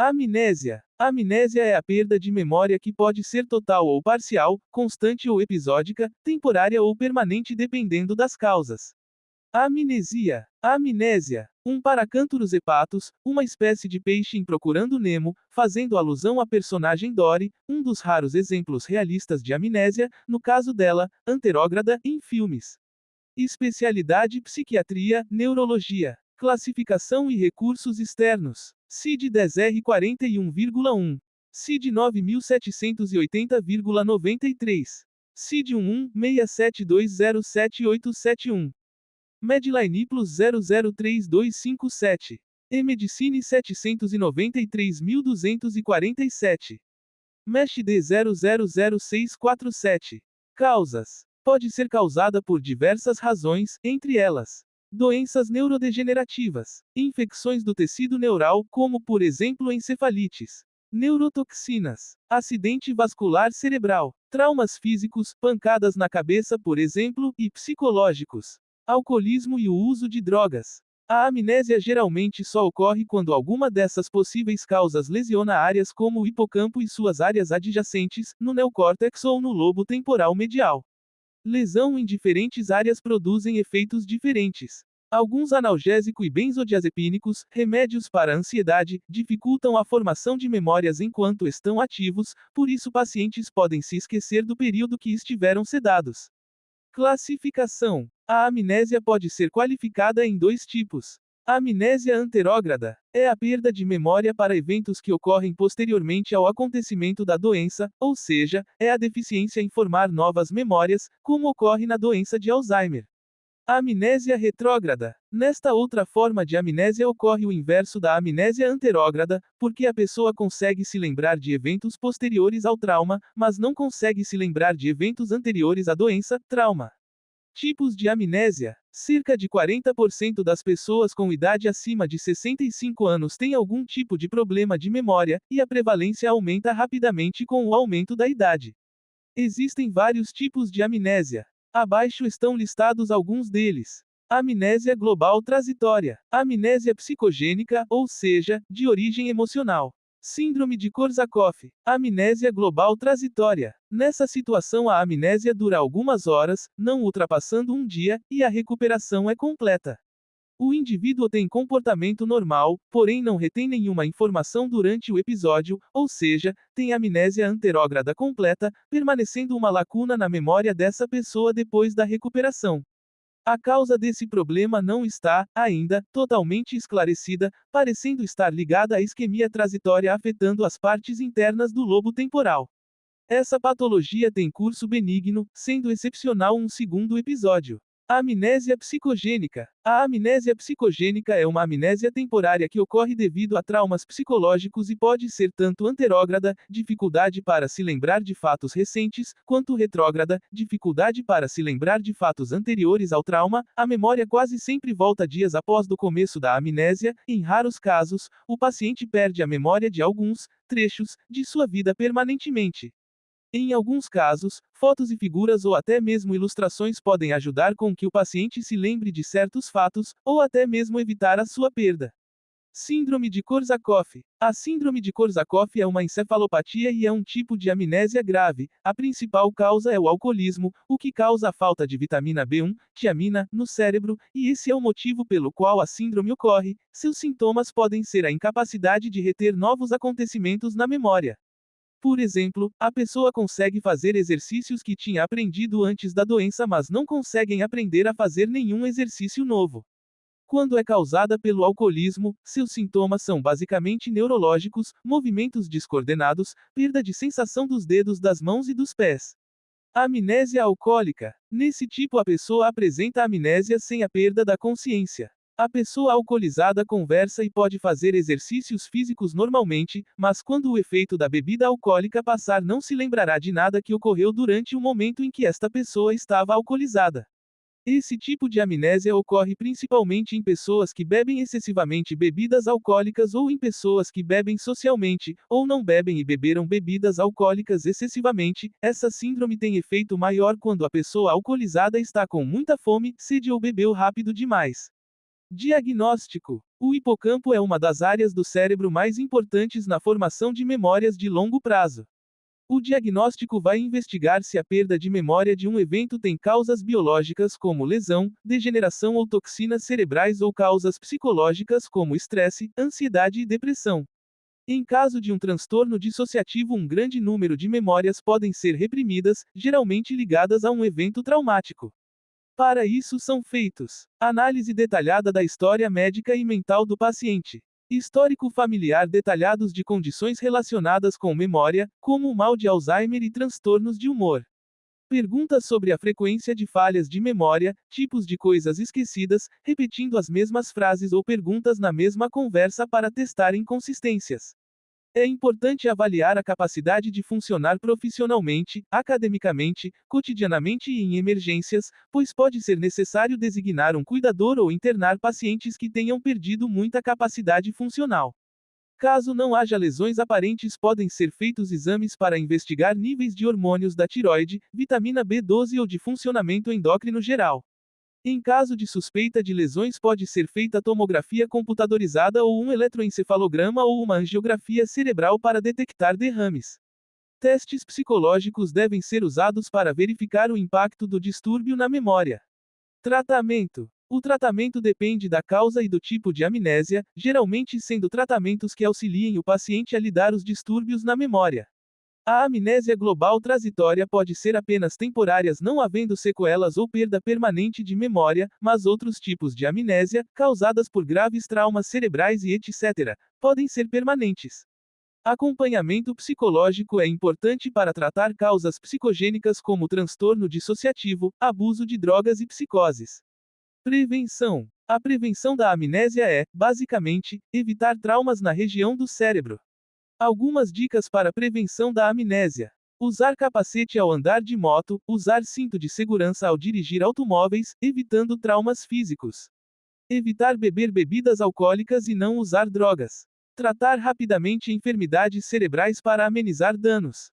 Amnésia. Amnésia é a perda de memória que pode ser total ou parcial, constante ou episódica, temporária ou permanente dependendo das causas. Amnesia. Amnésia. Um Paracânturus hepatus, uma espécie de peixe em Procurando Nemo, fazendo alusão à personagem Dory, um dos raros exemplos realistas de amnésia, no caso dela, anterógrada, em filmes. Especialidade Psiquiatria, Neurologia. Classificação e recursos externos. CID-10R 41,1. CID 9780,93. CID 1167207871. Medline Plus 003257. E-Medicine 793.247. Mesh D 000647. Causas. Pode ser causada por diversas razões, entre elas: doenças neurodegenerativas, infecções do tecido neural, como por exemplo encefalites, neurotoxinas, acidente vascular cerebral, traumas físicos, pancadas na cabeça por exemplo, e psicológicos, alcoolismo e o uso de drogas. A amnésia geralmente só ocorre quando alguma dessas possíveis causas lesiona áreas como o hipocampo e suas áreas adjacentes, no neocórtex ou no lobo temporal medial. Lesão em diferentes áreas produzem efeitos diferentes. Alguns analgésico e benzodiazepínicos, remédios para ansiedade, dificultam a formação de memórias enquanto estão ativos, por isso pacientes podem se esquecer do período que estiveram sedados. Classificação. A amnésia pode ser qualificada em dois tipos. A amnésia anterógrada é a perda de memória para eventos que ocorrem posteriormente ao acontecimento da doença, ou seja, é a deficiência em formar novas memórias, como ocorre na doença de Alzheimer. A amnésia retrógrada. Nesta outra forma de amnésia ocorre o inverso da amnésia anterógrada, porque a pessoa consegue se lembrar de eventos posteriores ao trauma, mas não consegue se lembrar de eventos anteriores à doença, trauma. Tipos de amnésia. Cerca de 40% das pessoas com idade acima de 65 anos têm algum tipo de problema de memória, e a prevalência aumenta rapidamente com o aumento da idade. Existem vários tipos de amnésia. Abaixo estão listados alguns deles. Amnésia global transitória. Amnésia psicogênica, ou seja, de origem emocional. Síndrome de Korsakoff. Amnésia global transitória. Nessa situação a amnésia dura algumas horas, não ultrapassando um dia, e a recuperação é completa. O indivíduo tem comportamento normal, porém não retém nenhuma informação durante o episódio, ou seja, tem amnésia anterógrada completa, permanecendo uma lacuna na memória dessa pessoa depois da recuperação. A causa desse problema não está, ainda, totalmente esclarecida, parecendo estar ligada à isquemia transitória afetando as partes internas do lobo temporal. Essa patologia tem curso benigno, sendo excepcional um segundo episódio. A amnésia psicogênica. A amnésia psicogênica é uma amnésia temporária que ocorre devido a traumas psicológicos e pode ser tanto anterógrada, dificuldade para se lembrar de fatos recentes, quanto retrógrada, dificuldade para se lembrar de fatos anteriores ao trauma. A memória quase sempre volta dias após do começo da amnésia. Em raros casos, o paciente perde a memória de alguns trechos de sua vida permanentemente. Em alguns casos, fotos e figuras ou até mesmo ilustrações podem ajudar com que o paciente se lembre de certos fatos, ou até mesmo evitar a sua perda. Síndrome de Korsakoff. A síndrome de Korsakoff é uma encefalopatia e é um tipo de amnésia grave. A principal causa é o alcoolismo, o que causa a falta de vitamina B1, tiamina, no cérebro, e esse é o motivo pelo qual a síndrome ocorre. Seus sintomas podem ser a incapacidade de reter novos acontecimentos na memória. Por exemplo, a pessoa consegue fazer exercícios que tinha aprendido antes da doença, mas não conseguem aprender a fazer nenhum exercício novo. Quando é causada pelo alcoolismo, seus sintomas são basicamente neurológicos, movimentos descoordenados, perda de sensação dos dedos das mãos e dos pés. Amnésia alcoólica. Nesse tipo a pessoa apresenta amnésia sem a perda da consciência. A pessoa alcoolizada conversa e pode fazer exercícios físicos normalmente, mas quando o efeito da bebida alcoólica passar não se lembrará de nada que ocorreu durante o momento em que esta pessoa estava alcoolizada. Esse tipo de amnésia ocorre principalmente em pessoas que bebem excessivamente bebidas alcoólicas ou em pessoas que bebem socialmente, ou não bebem e beberam bebidas alcoólicas excessivamente. Essa síndrome tem efeito maior quando a pessoa alcoolizada está com muita fome, sede ou bebeu rápido demais. Diagnóstico. O hipocampo é uma das áreas do cérebro mais importantes na formação de memórias de longo prazo. O diagnóstico vai investigar se a perda de memória de um evento tem causas biológicas como lesão, degeneração ou toxinas cerebrais ou causas psicológicas como estresse, ansiedade e depressão. Em caso de um transtorno dissociativo, um grande número de memórias podem ser reprimidas, geralmente ligadas a um evento traumático. Para isso são feitos análise detalhada da história médica e mental do paciente, histórico familiar detalhados de condições relacionadas com memória, como o mal de Alzheimer e transtornos de humor. Perguntas sobre a frequência de falhas de memória, tipos de coisas esquecidas, repetindo as mesmas frases ou perguntas na mesma conversa para testar inconsistências. É importante avaliar a capacidade de funcionar profissionalmente, academicamente, cotidianamente e em emergências, pois pode ser necessário designar um cuidador ou internar pacientes que tenham perdido muita capacidade funcional. Caso não haja lesões aparentes, podem ser feitos exames para investigar níveis de hormônios da tiroide, vitamina B12 ou de funcionamento endócrino geral. Em caso de suspeita de lesões, pode ser feita tomografia computadorizada ou um eletroencefalograma ou uma angiografia cerebral para detectar derrames. Testes psicológicos devem ser usados para verificar o impacto do distúrbio na memória. Tratamento. O tratamento depende da causa e do tipo de amnésia, geralmente sendo tratamentos que auxiliem o paciente a lidar os distúrbios na memória. A amnésia global transitória pode ser apenas temporárias, não havendo sequelas ou perda permanente de memória, mas outros tipos de amnésia, causadas por graves traumas cerebrais e etc., podem ser permanentes. Acompanhamento psicológico é importante para tratar causas psicogênicas como transtorno dissociativo, abuso de drogas e psicoses. Prevenção. A prevenção da amnésia é, basicamente, evitar traumas na região do cérebro. Algumas dicas para prevenção da amnésia: usar capacete ao andar de moto, usar cinto de segurança ao dirigir automóveis, evitando traumas físicos. Evitar beber bebidas alcoólicas e não usar drogas. Tratar rapidamente enfermidades cerebrais para amenizar danos.